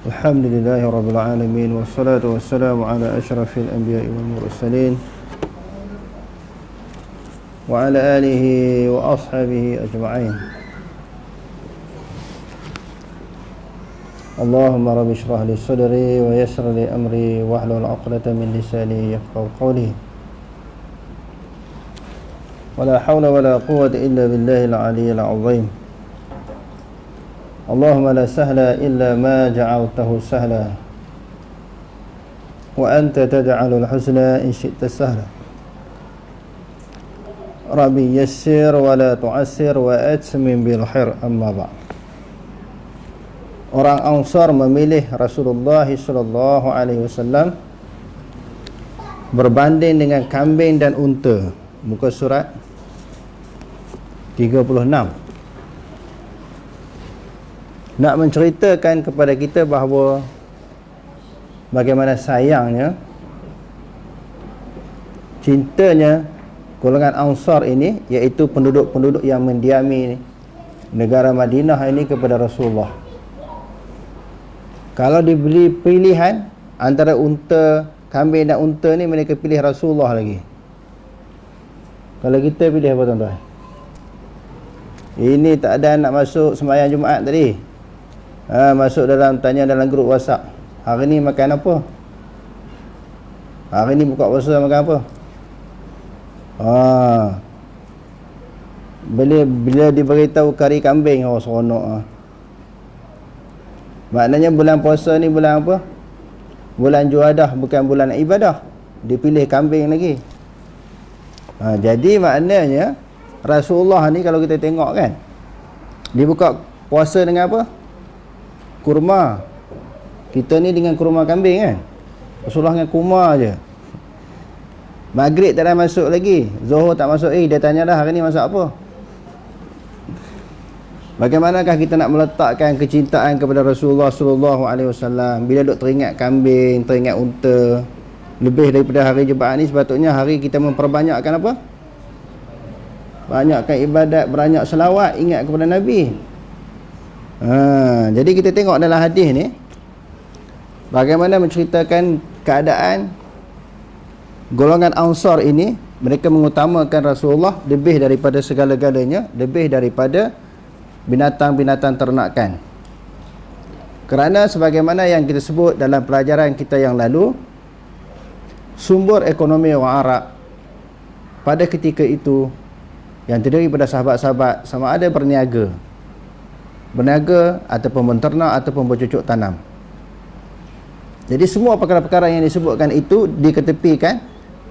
Alhamdulillahi Rabbil Alamin. Wassalatu wassalamu ala ashrafil anbiya'i wal mursalin wa ala alihi wa ashabihi ajma'in. Allahumma rabbi shrah li sadri wa yassir li amri wahlul 'uqdatam min lisani yafqahu qawli. Wala hawla wala quwwata illa billahil 'aliyyil 'azim. Allahumma la sahla illa ma ja'altahu sahla wa anta taj'alul husna in syi'ta sahla. Rabbi yassir wa la tu'assir wa atmim bil khair, amma ba'd. Orang Ansar memilih Rasulullah sallallahu alaihi wasallam berbanding dengan kambing dan unta. Muka surat 36. Nak menceritakan kepada kita bahawa bagaimana sayangnya, cintanya golongan Ansar ini, iaitu penduduk-penduduk yang mendiami negara Madinah ini kepada Rasulullah. Kalau diberi pilihan antara unta, kambing dan unta ni, mereka pilih Rasulullah lagi. Kalau kita pilih apa tuan-tuan? Ini tak ada nak masuk sembahyang Jumaat tadi, masuk tanya dalam grup WhatsApp, hari ni makan apa? Hari ni buka puasa makan apa? Bila diberitahu kari kambing, seronok. Maknanya bulan puasa ni bulan apa? Bulan Juadah, bukan bulan ibadah. Dipilih kambing lagi. Jadi maknanya Rasulullah ni kalau kita tengok kan, dia buka puasa dengan apa? Kurma. Kita ni dengan kurma kambing kan. Rasulullah dengan kurma je. Maghrib tak dah masuk lagi, Zuhur tak masuk, dia tanya dah hari ni masak apa. Bagaimanakah kita nak meletakkan kecintaan kepada Rasulullah sallallahu alaihi wasallam bila duk teringat kambing, teringat unta? Lebih daripada hari Jumaat ni, sepatutnya hari kita memperbanyakkan apa? Banyakkan ibadat, banyak selawat, ingat kepada Nabi. Jadi kita tengok dalam hadis ni bagaimana menceritakan keadaan golongan Ansar ini. Mereka mengutamakan Rasulullah lebih daripada segala-galanya, lebih daripada binatang-binatang ternakan. Kerana sebagaimana yang kita sebut dalam pelajaran kita yang lalu, sumber ekonomi orang Arab pada ketika itu yang terdiri pada sahabat-sahabat sama ada berniaga ataupun menternak ataupun bercocok tanam. Jadi semua perkara-perkara yang disebutkan itu diketepikan.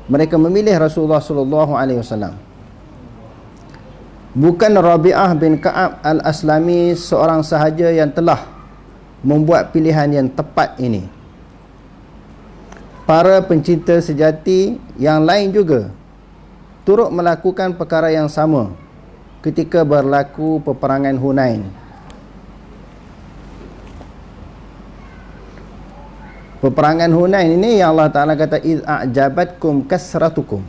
Mereka memilih Rasulullah sallallahu alaihi wasallam. Bukan Rabi'ah bin Ka'ab al-Aslami seorang sahaja yang telah membuat pilihan yang tepat ini. Para pencinta sejati yang lain juga turut melakukan perkara yang sama ketika berlaku peperangan Hunain. Peperangan Hunain ini yang Allah Ta'ala kata, iz a'jabatkum kasratukum,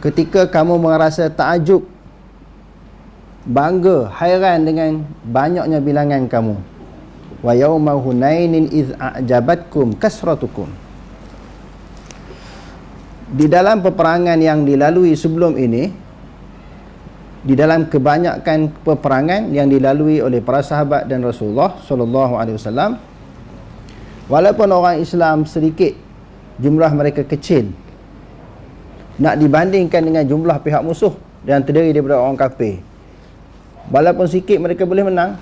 ketika kamu merasa takjub, bangga, hairan dengan banyaknya bilangan kamu. Wa yauma Hunainin iz a'jabatkum kasratukum. Di dalam peperangan yang dilalui sebelum ini, di dalam kebanyakan peperangan yang dilalui oleh para sahabat dan Rasulullah sallallahu alaihi wasallam, walaupun orang Islam sedikit, jumlah mereka kecil nak dibandingkan dengan jumlah pihak musuh yang terdiri daripada orang kafir. Walaupun sikit mereka boleh menang.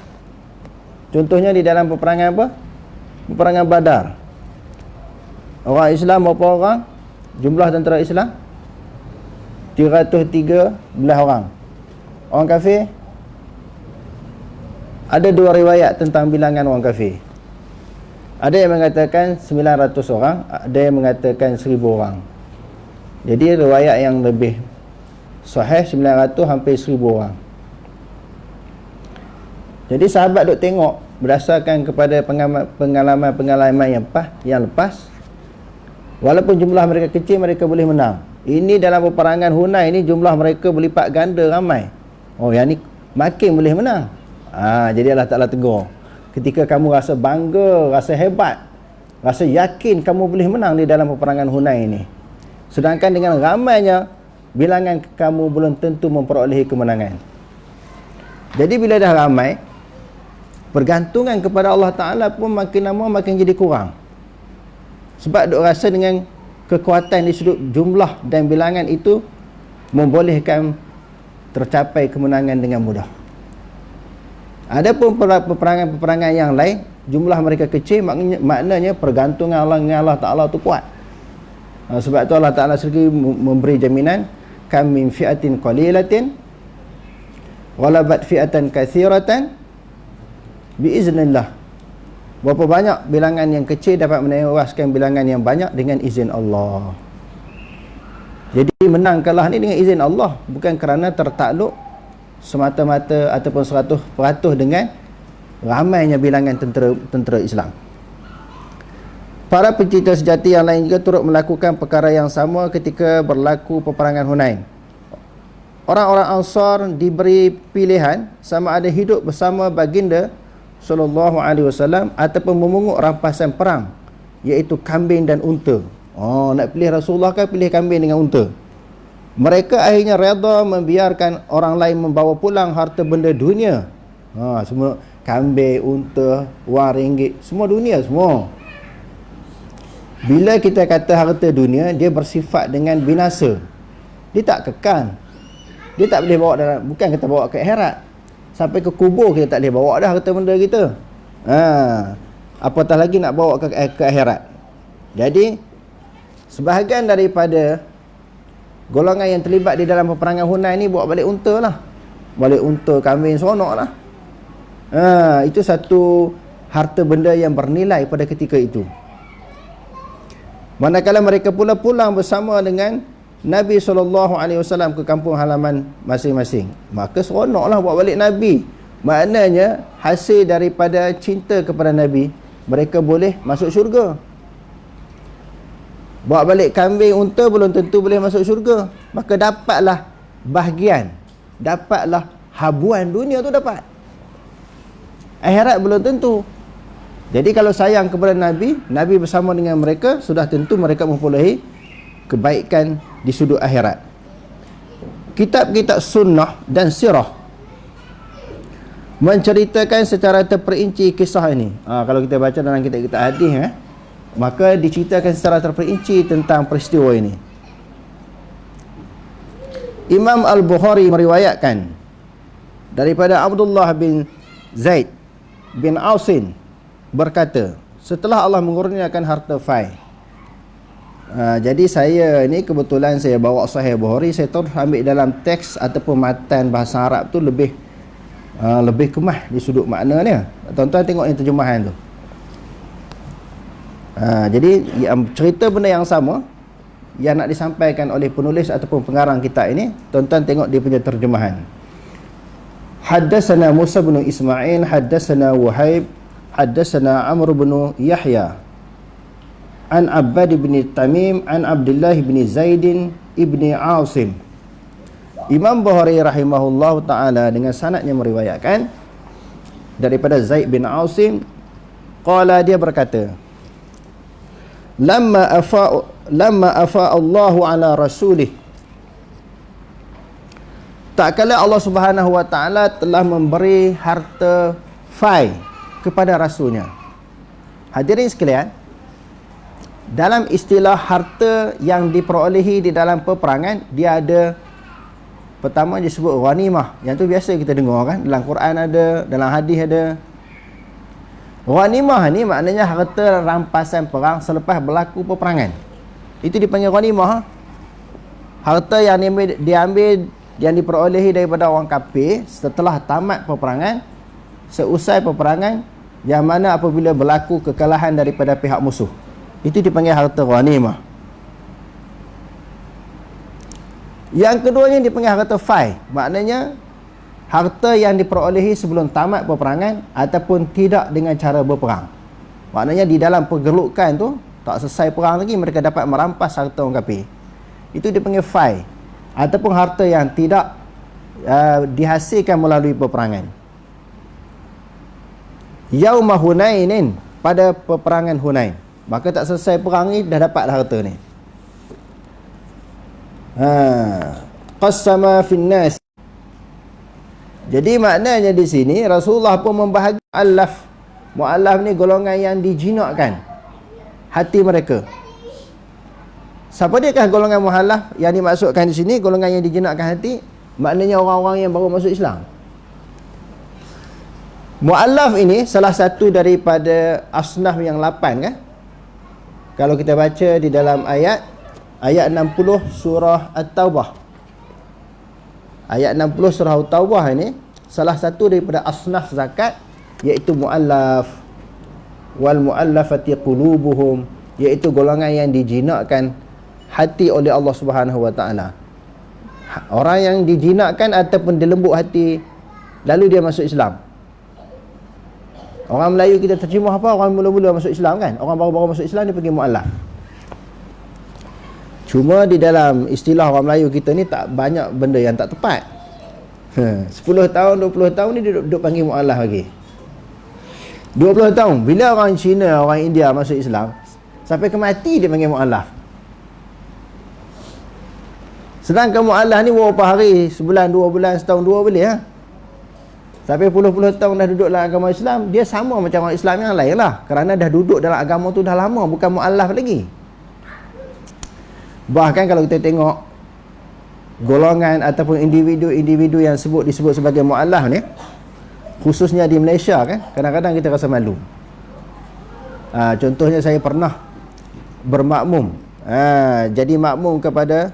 Contohnya di dalam peperangan apa? Peperangan Badar. Orang Islam berapa orang? Jumlah tentera Islam 313 orang. Orang kafir, ada dua riwayat tentang bilangan orang kafir. Ada yang mengatakan 900 orang, ada yang mengatakan 1000 orang. Jadi riwayat yang lebih Sahih 900 hampir 1000 orang. Jadi sahabat duk tengok berdasarkan kepada pengalaman-pengalaman yang lepas, walaupun jumlah mereka kecil, mereka boleh menang. Ini dalam peperangan Hunain ini jumlah mereka berlipat ganda ramai. Oh, yang ni makin boleh menang. Jadi Allah Ta'ala tegur, ketika kamu rasa bangga, rasa hebat, rasa yakin kamu boleh menang di dalam peperangan Hunain ini, sedangkan dengan ramainya bilangan kamu belum tentu memperolehi kemenangan. Jadi bila dah ramai, pergantungan kepada Allah Ta'ala pun makin lama makin jadi kurang. Sebab duk rasa dengan kekuatan di sudut jumlah dan bilangan itu membolehkan tercapai kemenangan dengan mudah. Ada pun peperangan-peperangan yang lain, jumlah mereka kecil, maknanya pergantungan Allah dengan Allah Ta'ala tu kuat. Sebab tu Allah Ta'ala sendiri memberi jaminan, kam min fi'atin qalilatin walabat fi'atan katsiratan biiznillah. Berapa banyak bilangan yang kecil dapat menewaskan bilangan yang banyak dengan izin Allah. Jadi menang kalah ni dengan izin Allah, bukan kerana tertakluk semata-mata ataupun 100% dengan ramainya bilangan tentera Islam. Para pencinta sejati yang lain juga turut melakukan perkara yang sama ketika berlaku peperangan Hunain. Orang-orang Ansar diberi pilihan sama ada hidup bersama baginda sallallahu alaihi wasallam ataupun memungut rampasan perang, iaitu kambing dan unta. Nak pilih Rasulullah kan, pilih kambing dengan unta. Mereka akhirnya redha membiarkan orang lain membawa pulang harta benda dunia. Semua kambing, unta, wang ringgit, semua dunia semua. Bila kita kata harta dunia, dia bersifat dengan binasa. Dia tak kekal. Dia tak boleh bawa dalam, bukan kita bawa ke akhirat. Sampai ke kubur kita tak boleh bawa dah harta benda kita. Apatah lagi nak bawa ke akhirat. Jadi sebahagian daripada golongan yang terlibat di dalam peperangan Hunain ni bawa balik unta lah. Balik unta, kambing, seronok lah. Itu satu harta benda yang bernilai pada ketika itu. Manakala mereka pula pulang bersama dengan Nabi SAW ke kampung halaman masing-masing, maka seronoklah bawa balik Nabi. Maknanya hasil daripada cinta kepada Nabi, mereka boleh masuk syurga. Bawa balik kambing, unta belum tentu boleh masuk syurga. Maka dapatlah bahagian, dapatlah habuan dunia tu dapat. Akhirat belum tentu. Jadi kalau sayang kepada Nabi, Nabi bersama dengan mereka, sudah tentu mereka memperolehi kebaikan di sudut akhirat. Kitab-kitab sunnah dan sirah menceritakan secara terperinci kisah ini. Kalau kita baca dalam kitab-kitab hadis, maka diceritakan secara terperinci tentang peristiwa ini. Imam Al-Bukhari meriwayatkan daripada Abdullah bin Zaid bin Ausin berkata, setelah Allah mengurniakan harta fai, jadi saya ni kebetulan saya bawa Sahih Bukhari, saya tahu ambil dalam teks ataupun matan bahasa Arab tu lebih kemah di sudut maknanya. Tuan-tuan tengok ni terjemahan tu. Jadi cerita benda yang sama yang nak disampaikan oleh penulis ataupun pengarang kitab ini, tuan-tuan tengok dia punya terjemahan. Haddatsana Musa bin Ismail, haddatsana Wahib, haddatsana Amr bin Yahya an Abbad bin Tamim an Abdullah bin Zaid ibn Asim. Imam Bukhari rahimahullah ta'ala dengan sanadnya meriwayatkan daripada Zaid bin Asim, qala, dia berkata, lamma afa Allahu ala rasulih, tak kala Allah Subhanahu wa ta'ala telah memberi harta fai kepada rasulnya. Hadirin sekalian, dalam istilah harta yang diperolehi di dalam peperangan, dia ada, pertama disebut ghanimah. Yang tu biasa kita dengar kan, dalam Quran ada, dalam hadis ada. Ghanimah ni maknanya harta rampasan perang selepas berlaku peperangan. Itu dipanggil ghanimah. Harta yang diambil yang diperolehi daripada orang kafir setelah tamat peperangan, seusai peperangan, yang mana apabila berlaku kekalahan daripada pihak musuh, itu dipanggil harta ghanimah. Yang keduanya dipanggil harta fai, maknanya harta yang diperolehi sebelum tamat peperangan ataupun tidak dengan cara berperang. Maknanya di dalam pergelukan tu, tak selesai perang lagi, mereka dapat merampas harta orang kafir. Itu dipanggil fai. Ataupun harta yang tidak dihasilkan melalui peperangan. Yauma Hunainin, pada peperangan Hunain. Maka tak selesai perang ni, dah dapat harta ni. Qassama finnas. Jadi maknanya di sini Rasulullah pun membahagi mu'allaf. Mu'allaf ni golongan yang dijinakkan hati mereka. Siapa dia kah golongan mu'allaf yang dimaksudkan di sini? Golongan yang dijinakkan hati, maknanya orang-orang yang baru masuk Islam. Mu'allaf ini salah satu daripada asnaf yang 8 kan? Kalau kita baca di dalam ayat 60 surah At-Taubah. Ayat 60 surah At-Taubah ini salah satu daripada asnaf zakat, iaitu mu'allaf. Wal mu'allafati qulubuhum, iaitu golongan yang dijinakkan hati oleh Allah Subhanahu wa taala. Orang yang dijinakkan ataupun dilembut hati, lalu dia masuk Islam. Orang Melayu kita terjemah apa? Orang mula-mula masuk Islam kan? Orang baru-baru masuk Islam dia pergi mu'allaf. Cuma di dalam istilah orang Melayu kita ni tak banyak benda yang tak tepat. 10 tahun, 20 tahun ni dia duduk panggil mu'allaf lagi. 20 tahun. Bila orang Cina, orang India masuk Islam, sampai ke mati dia panggil mu'allaf. Sedangkan mu'allaf ni berapa hari? Sebulan, 2 bulan, setahun, 2 boleh ha? Sampai puluh-puluh tahun dah duduk dalam agama Islam, dia sama macam orang Islam yang lain lah. Kerana dah duduk dalam agama tu dah lama, bukan mu'allaf lagi. Bahkan kalau kita tengok golongan ataupun individu-individu yang disebut sebagai mu'allaf ni, khususnya di Malaysia kan, kadang-kadang kita rasa malu. Contohnya saya pernah bermakmum, jadi makmum kepada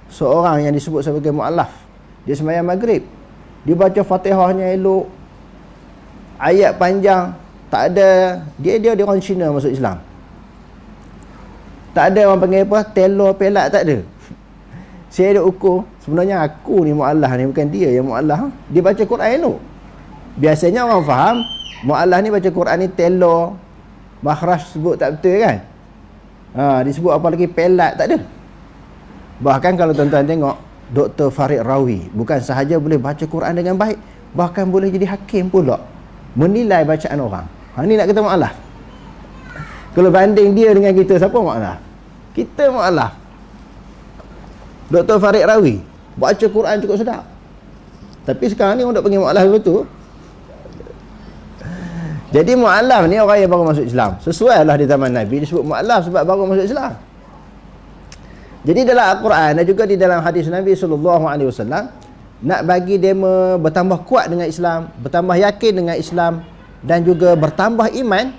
seorang yang disebut sebagai mu'allaf. Dia sembahyang maghrib, dia baca Fatihahnya elok, ayat panjang, tak ada dia orang Cina masuk Islam. Tak ada orang panggil apa, telur pelak, tak ada. Saya ada ukur, sebenarnya aku ni mu'allaf ni, bukan dia yang mu'allaf. Dia baca Quran elok. Biasanya orang faham mu'allaf ni baca Quran ni telur, makhraj sebut tak betul kan. Disebut apa lagi, pelat, tak ada. Bahkan kalau tuan-tuan tengok Dr. Farid Rawi, bukan sahaja boleh baca Quran dengan baik, bahkan boleh jadi hakim pula, menilai bacaan orang. Ni nak kata mu'allaf. Kalau banding dia dengan kita, siapa mu'allaf? Kita mu'allaf. Dr. Farid Rawi baca Quran cukup sedap. Tapi sekarang ni orang nak panggil mu'allaf betul. Jadi mu'allaf ni orang yang baru masuk Islam. Sesuai lah di zaman Nabi disebut mu'allaf sebab baru masuk Islam. Jadi dalam Al-Quran dan juga di dalam hadis Nabi SAW, nak bagi dia bertambah kuat dengan Islam, bertambah yakin dengan Islam, dan juga bertambah iman,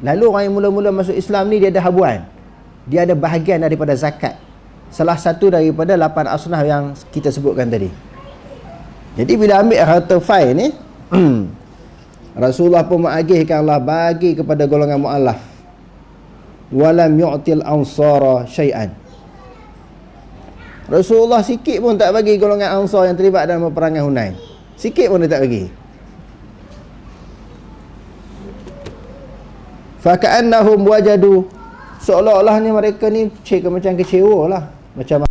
lalu orang yang mula-mula masuk Islam ni dia ada habuan, dia ada bahagian daripada zakat, salah satu daripada 8 asnaf yang kita sebutkan tadi. Jadi bila ambil harta fai ni, Rasulullah pun mengagihkan Allah bagi kepada golongan mu'allaf. Walam yu'til ansara syai'an. Rasulullah sikit pun tak bagi golongan Ansar yang terlibat dalam peperangan Hunain. Sikit pun dia tak bagi. Faka'annahum wajadu, seolah-olah ni mereka ni macam kecewa lah, macam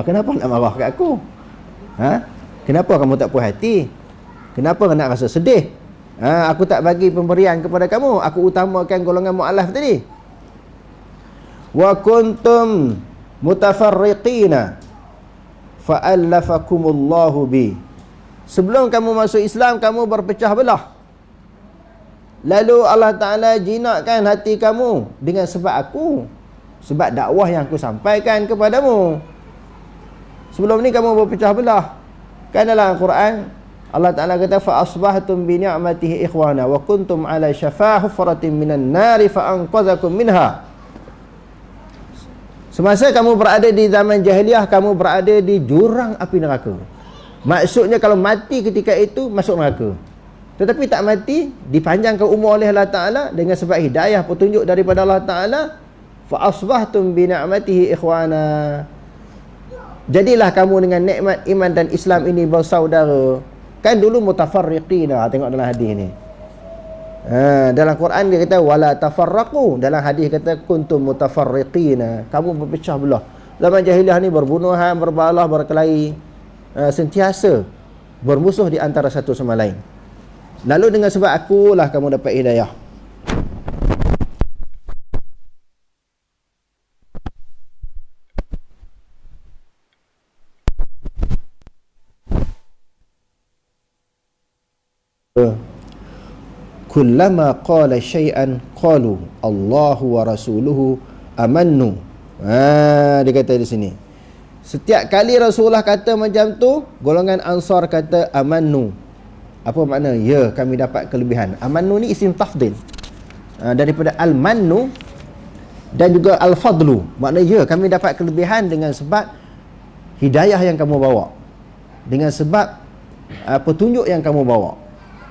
Kenapa nak marah kat aku? Kenapa kamu tak puas hati? Kenapa nak rasa sedih? Aku tak bagi pemberian kepada kamu. Aku utamakan golongan mu'alaf tadi. Wa kuntum mutafarriqina fa'allafakumullahu bi. Sebelum kamu masuk Islam, kamu berpecah belah. Lalu Allah Ta'ala jinakkan hati kamu dengan sebab aku, sebab dakwah yang aku sampaikan kepadamu. Sebelum ni kamu berpecah belah. Kan dalam Al-Quran Allah Ta'ala kata fa asbahtum bi ni'matihi ikhwana wa kuntum ala syafa hufratin minan nari fa anqadhakum minha. Semasa kamu berada di zaman jahiliah, kamu berada di jurang api neraka. Maksudnya kalau mati ketika itu masuk neraka. Tetapi tak mati, dipanjangkan umur oleh Allah Ta'ala dengan sebab hidayah petunjuk daripada Allah Ta'ala. Fa asbahtum bi ni'matihi ikhwana. Jadilah kamu dengan nikmat iman dan Islam ini bersaudara. Kan dulu mutafarriqina, tengok dalam hadis ni. Dalam Quran dia kata wala tafarraqu, dalam hadis kata kuntum mutafarriqina, kamu berpecah belah. Zaman jahiliah ni berbunuhan, berbalah, berkelahi, sentiasa bermusuh di antara satu sama lain. Lalu dengan sebab akulah kamu dapat hidayah. Kullama qala syai'an qalu Allahu wa rasuluhu amannu. Dia kata di sini, setiap kali Rasulullah kata macam tu, golongan Ansar kata amannu. Apa makna? Ya, kami dapat kelebihan. Amannu ni isim tafdil, daripada al-mannu dan juga al-fadlu. Makna ya, kami dapat kelebihan dengan sebab hidayah yang kamu bawa, dengan sebab petunjuk yang kamu bawa.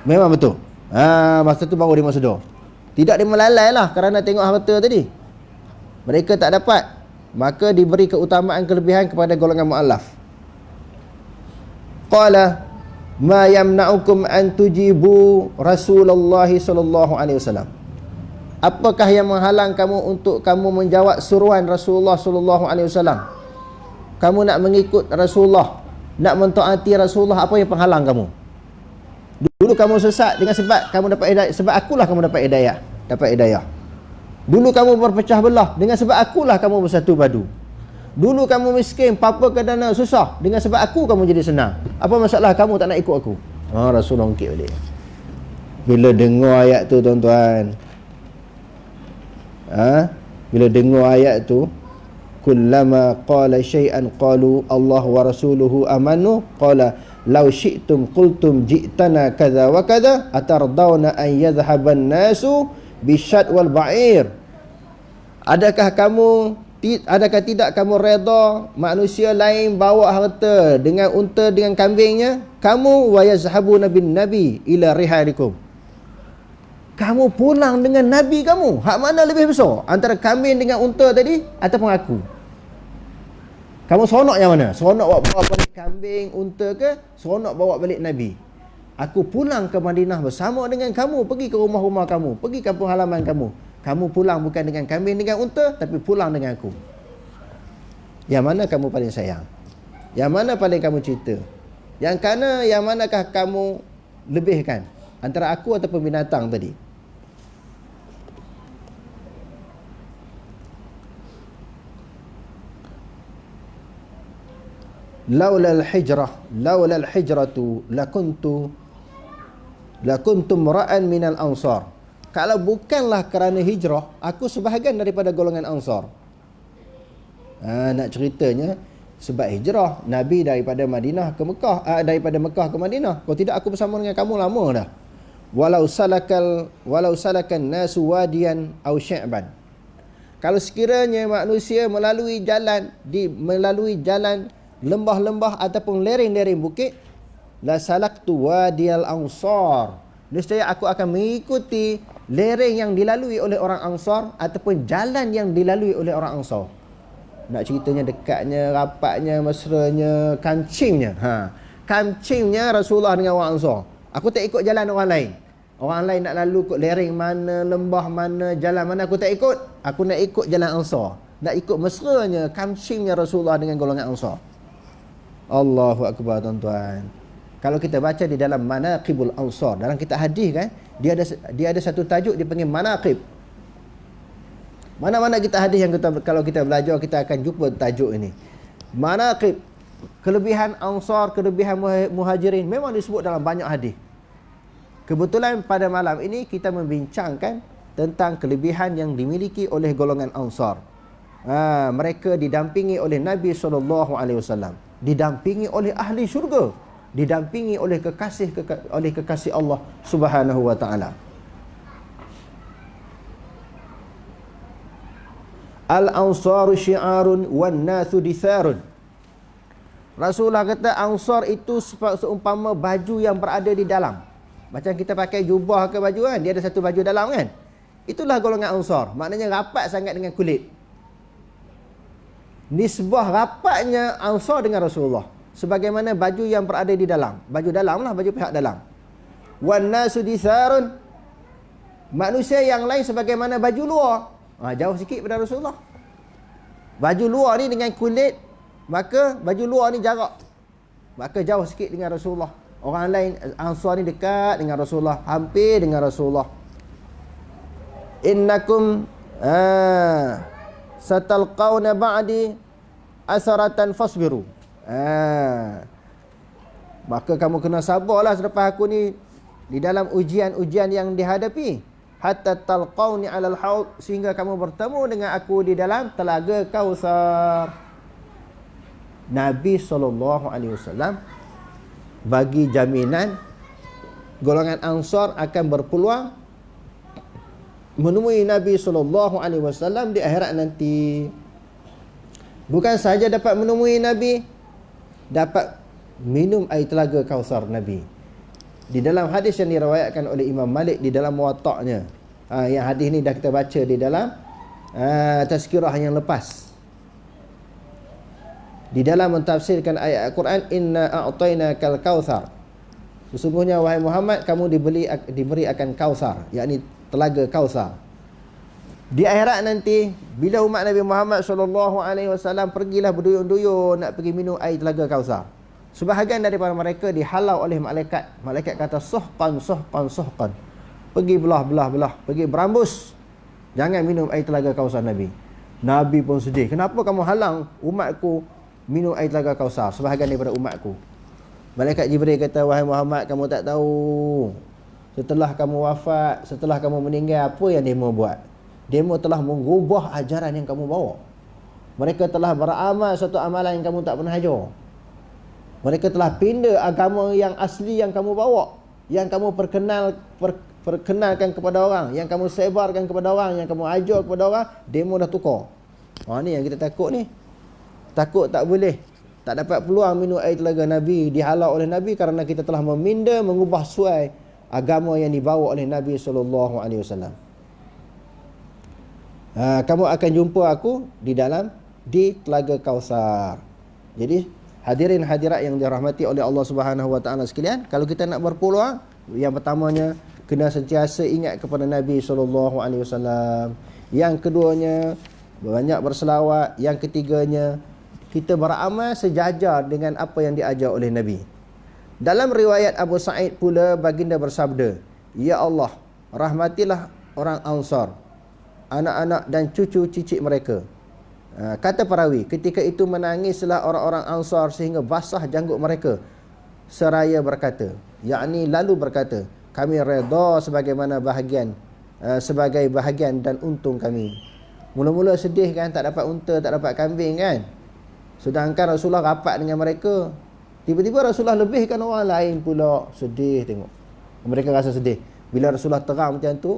Memang betul. Masa tu baru dia sedar. Tidak dia melalai lah kerana tengok harta tadi. Mereka tak dapat, maka diberi keutamaan kelebihan kepada golongan mu'allaf. Qala ma yamna'ukum an tujibu Rasulullah sallallahu alaihi wasallam. Apakah yang menghalang kamu untuk kamu menjawab suruhan Rasulullah sallallahu alaihi wasallam? Kamu nak mengikut Rasulullah, nak mentaati Rasulullah, apa yang penghalang kamu? Dulu kamu sesat dengan sebab kamu dapat hidayah, sebab akulah kamu dapat hidayah. Dulu kamu berpecah belah, dengan sebab akulah kamu bersatu padu. Dulu kamu miskin, papa kedana susah, dengan sebab aku kamu jadi senang. Apa masalah kamu tak nak ikut aku? Rasulullah ungkit balik. Bila dengar ayat tu tuan-tuan, bila dengar ayat tu, kullama qala syai'an qalu Allah wa rasuluhu amanu qala law syi'tum qultum ji'tana kadza wa kadza atardawna an yadhhaban nasu bisyad wal ba'ir. Adakah tidak kamu redha manusia lain bawa harta dengan unta dengan kambingnya, kamu wa yazhabuna bin nabi ila rihalikum, kamu pulang dengan nabi kamu. Hak mana lebih besar antara kambing dengan unta tadi ataupun aku? Kamu seronok yang mana? Seronok bawa balik kambing, unta ke? Seronok bawa balik Nabi? Aku pulang ke Madinah bersama dengan kamu, pergi ke rumah-rumah kamu, pergi kampung halaman kamu. Kamu pulang bukan dengan kambing dengan unta, tapi pulang dengan aku. Yang mana kamu paling sayang? Yang mana paling kamu cinta? Yang manakah kamu lebihkan? Antara aku ataupun binatang tadi? laulal hijratu lakuntum ra'an minal ansar. Kalau bukanlah kerana hijrah, aku sebahagian daripada golongan Ansar. Nak ceritanya, sebab hijrah Nabi daripada Madinah ke Mekah, daripada Mekah ke Madinah. Kalau tidak aku bersama dengan kamu lama dah. Walau salakan nasu wadiyan aw sya'ban. Kalau sekiranya manusia melalui jalan lembah-lembah ataupun lereng-lereng bukit, la salaktu wadiyal ansar, nescaya aku akan mengikuti lereng yang dilalui oleh orang Ansar ataupun jalan yang dilalui oleh orang Ansar. Nak ceritanya dekatnya, rapatnya, mesranya, kancingnya. Kancingnya Rasulullah dengan orang Ansar. Aku tak ikut jalan orang lain. Orang lain nak lalu ikut lereng mana, lembah mana, jalan mana, aku tak ikut. Aku nak ikut jalan Ansar. Nak ikut mesranya, kancingnya Rasulullah dengan golongan Ansar. Allahu Akbar tuan-tuan. Kalau kita baca di dalam Manaqibul Ansar, dalam kitab hadis kan, dia ada satu tajuk dipanggil Manaqib. Mana-mana kitab hadis yang kalau kita belajar kita akan jumpa tajuk ini. Manaqib, kelebihan Ansar, kelebihan Muhajirin memang disebut dalam banyak hadis. Kebetulan pada malam ini kita membincangkan tentang kelebihan yang dimiliki oleh golongan Ansar. Mereka didampingi oleh Nabi SAW, didampingi oleh ahli syurga, didampingi oleh kekasih Allah Subhanahu wa taala. Al-ansaru syi'arun wan nasu ditharun. Rasulullah kata Ansar itu seumpama baju yang berada di dalam. Macam kita pakai jubah ke baju kan, dia ada satu baju dalam kan. Itulah golongan Ansar. Maknanya rapat sangat dengan kulit. Nisbah rapatnya Ansar dengan Rasulullah, sebagaimana baju yang berada di dalam. Baju dalam lah, baju pihak dalam. Wan nasu ditharun. Manusia yang lain sebagaimana baju luar. Jauh sikit pada Rasulullah. Baju luar ni dengan kulit, maka baju luar ni jarak, maka jauh sikit dengan Rasulullah. Orang lain Ansar ni dekat dengan Rasulullah, hampir dengan Rasulullah. Innakum satalqauna ba'di asaratan fasbiru. Maka kamu kena sabarlah selepas aku ni di dalam ujian-ujian yang dihadapi. Hatta talqauni 'alal haud, sehingga kamu bertemu dengan aku di dalam telaga Kausar. Nabi SAW bagi jaminan golongan Ansar akan berpeluang menemui Nabi SAW di akhirat nanti. Bukan sahaja dapat menemui Nabi, dapat minum air telaga Kausar Nabi. Di dalam hadis yang diriwayatkan oleh Imam Malik di dalam Muwatta'nya, yang hadis ni dah kita baca di dalam tazkirah yang lepas, di dalam mentafsirkan ayat Al-Quran, inna a'tainakal kautsar, sesungguhnya wahai Muhammad kamu diberi akan Kausar, yakni telaga Kausar. Di akhirat nanti bila umat Nabi Muhammad SAW pergilah berduyun-duyun nak pergi minum air telaga Kausar, sebahagian daripada mereka dihalau oleh malaikat. Malaikat kata suhqan, pergi belah, pergi berambus, jangan minum air telaga Kausar Nabi. Nabi pun sedih, kenapa kamu halang umatku minum air telaga Kausar, sebahagian daripada umatku. Malaikat Jibril kata, wahai Muhammad, kamu tak tahu setelah kamu wafat, setelah kamu meninggal, apa yang demo buat? Demo telah mengubah ajaran yang kamu bawa. Mereka telah beramal satu amalan yang kamu tak pernah ajar. Mereka telah pindah agama yang asli yang kamu bawa, yang kamu perkenalkan kepada orang, yang kamu sebarkan kepada orang, yang kamu ajar kepada orang, demo dah tukar. Ni yang kita takut ni. Takut tak boleh, tak dapat peluang minum air telaga Nabi, dihalau oleh Nabi kerana kita telah meminda, mengubah suai agama yang dibawa oleh Nabi SAW. Kamu akan jumpa aku di telaga Kausar. Jadi hadirin hadirat yang dirahmati oleh Allah Subhanahu wa taala sekalian, kalau kita nak berpeluang, yang pertamanya kena sentiasa ingat kepada Nabi SAW. Yang keduanya banyak berselawat. Yang ketiganya kita beramal sejajar dengan apa yang diajar oleh Nabi. Dalam riwayat Abu Sa'id pula baginda bersabda, ya Allah, rahmatilah orang Ansar, anak-anak dan cucu cicit mereka. Kata perawi, ketika itu menangislah orang-orang Ansar sehingga basah janggut mereka, seraya berkata, yakni lalu berkata, kami redha sebagai bahagian dan untung kami. Mula-mula sedih kan, tak dapat unta, tak dapat kambing kan, sedangkan Rasulullah rapat dengan mereka. Tiba-tiba Rasulullah lebihkan orang lain pula, sedih tengok. Mereka rasa sedih bila Rasulullah terang macam tu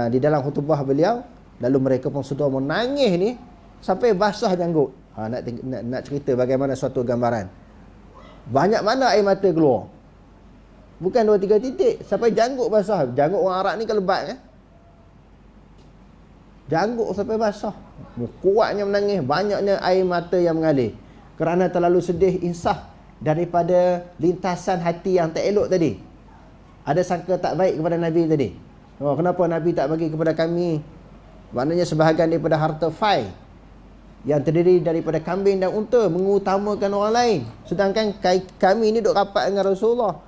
di dalam khutbah beliau. Lalu mereka pun sudah menangis ni sampai basah janggut. Nak cerita bagaimana suatu gambaran. Banyak mana air mata keluar. Bukan 2-3 titik, sampai janggut basah. Janggut orang Arab ni kan lebat kan. Janggut sampai basah. Kuatnya menangis, banyaknya air mata yang mengalir kerana terlalu sedih, insaf daripada lintasan hati yang tak elok tadi. Ada sangka tak baik kepada Nabi tadi. Kenapa Nabi tak bagi kepada kami? Maknanya sebahagian daripada harta fai yang terdiri daripada kambing dan unta mengutamakan orang lain. Sedangkan kami ni duk rapat dengan Rasulullah.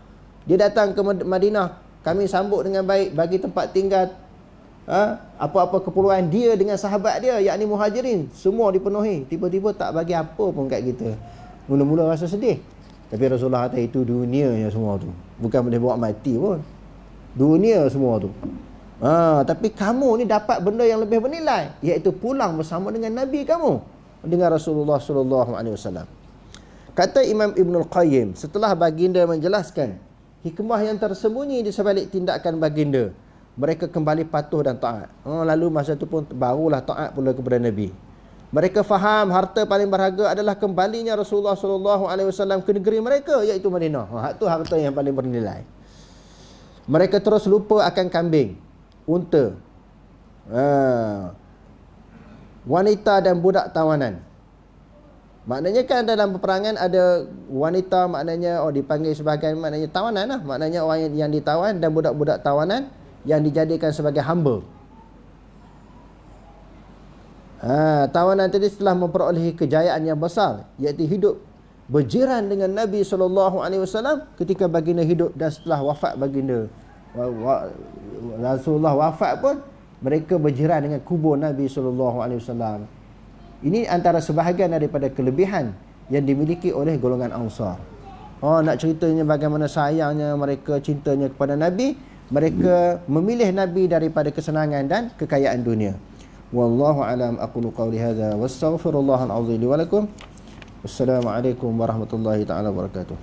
Dia datang ke Madinah, kami sambut dengan baik, bagi tempat tinggal, apa-apa keperluan dia dengan sahabat dia, yakni Muhajirin, semua dipenuhi. Tiba-tiba tak bagi apa pun kat kita. Mula-mula rasa sedih, tapi Rasulullah kata itu dunia yang semua tu, bukan boleh bawa mati pun, dunia semua tu. Tapi kamu ni dapat benda yang lebih bernilai, iaitu pulang bersama dengan Nabi kamu, dengan Rasulullah sallallahu alaihi wasallam. Kata Imam Ibnul Qayyim, setelah baginda menjelaskan hikmah yang tersembunyi di sebalik tindakan baginda, mereka kembali patuh dan taat. Lalu masa tu pun barulah taat pula kepada Nabi. Mereka faham harta paling berharga adalah kembalinya Rasulullah sallallahu alaihi wasallam ke negeri mereka, iaitu Madinah. Itu harta yang paling bernilai. Mereka terus lupa akan kambing, unta, wanita dan budak tawanan. Maknanya kan dalam peperangan ada wanita, maknanya dipanggil sebagai maknanya tawanan lah. Maknanya orang yang ditawan, dan budak-budak tawanan yang dijadikan sebagai hamba. Tawanan tadi setelah memperolehi kejayaan yang besar, iaitu hidup berjiran dengan Nabi SAW ketika baginda hidup, dan setelah wafat baginda, Rasulullah wafat pun, mereka berjiran dengan kubur Nabi SAW. Ini antara sebahagian daripada kelebihan yang dimiliki oleh golongan Ansar. Nak ceritanya bagaimana sayangnya mereka, cintanya kepada Nabi. Mereka memilih Nabi daripada kesenangan dan kekayaan dunia. Wallahu alam, aqulu qawli hadza wastaghfirullahal azim li wa lakum. Wassalamualaikum warahmatullahi taala wabarakatuh.